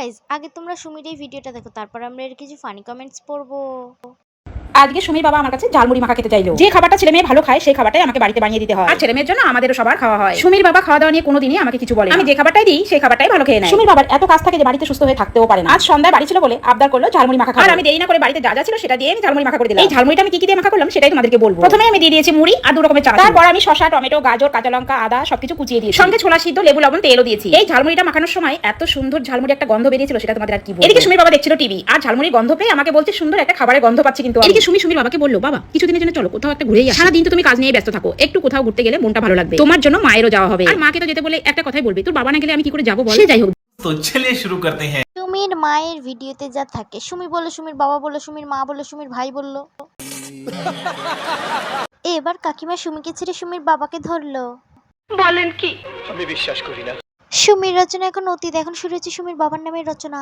Guys, আগে তোমরা সুমির এই ভিডিওটা দেখো, তারপর আমরা এর কিছু ফানি কমেন্টস পড়বো। আজকে সুমির বাবা আমার কাছে ঝালমুড়ি মাখা খেতে চাইলো। যে খাবারটা ছেলে মেয়ে ভালো খায় সেই খাবারটাই আমাকে বাড়িতে বানিয়ে দিতে হয়, আর ছেলে মেয়ের জন্য আমাদেরও সবার খাওয়া হয়। সুমির বাবা খাওয়া দাওয়া নিয়ে কোনোদিনই আমাকে কিছু বলে না। আমি যে খাবারটাই দিই সেই খাবারটাই ভালো খেয়ে নেয়। সুমির বাবার এত কাজ থাকে যে বাড়িতে সুস্থ হয়ে থাকতেও পারে না। আজ সন্ধ্যায় বাড়ি ছিল বলে আবদার করলো ঝালমুড়ি মাখা খাবো, আর আমি দেরি না করে বাড়িতে যা যা ছিল সেটা দিয়ে আমি ঝালমুড়ি মাখা করে দিলাম। এই ঝালমুড়িটা আমি কি কি দিয়ে মাখা করলাম সেটাই তোমাদেরকে বলবো। প্রথমে আমি দিয়ে দিয়েছি মুড়ি আর 2 রকমের চাল। তারপর আমি শসা, টমেটো, গাজর, কাঁচা লঙ্কা, আদা সবকিছু কুচিয়ে দিয়েছি, সঙ্গে ছোলা সিদ্ধ, লেবু, লবণ, তেলও দিয়েছি। এই ঝালমুড়িটা মাখানোর সময় এত সুন্দর ঝালমুড়ি একটা গন্ধ বেরিয়েছিল সেটা তোমাদের আর কি বলবো। এদিকে সুমির বাবা দেখছিল টিভি আর ঝালমুড়ির গন্ধ পেয়ে আমাকে বলছে সুন্দর একটা খাবারের গন্ধ পাচ্ছি। কিন্তু এদিকে সুমির বাবাকে বললো, বাবা কিছুদিনের জন্য চলো কোথাও একটা ঘুরেই আসি। সারাদিন তো তুমি কাজ নিয়ে ব্যস্ত থাকো, একটু কোথাও ঘুরতে গেলে মনটা ভালো লাগবে। তোমার জন্য মায়েরও যাওয়া হবে। আর মাকে তো যেতে বলে একটা কথাই বলবে, তোর বাবা না গেলে আমি কি করে যাবো বল। সে যাই হোক, तो चलिए शुरू करते हैं। সুমির মায়ের ভিডিওতে যা থাকে, সুমি বললো, সুমির বাবা বললো, সুমির মা বললো, সুমির ভাই বললো। এবার কাকিমা সুমিকে ছেড়ে সুমির বাবাকে ধরলো। বলেন কি? আমি বিশ্বাস করি না। সুমির রচনা এখন অতীত, এখন শুরু হচ্ছে সুমির বাবার নামের রচনা।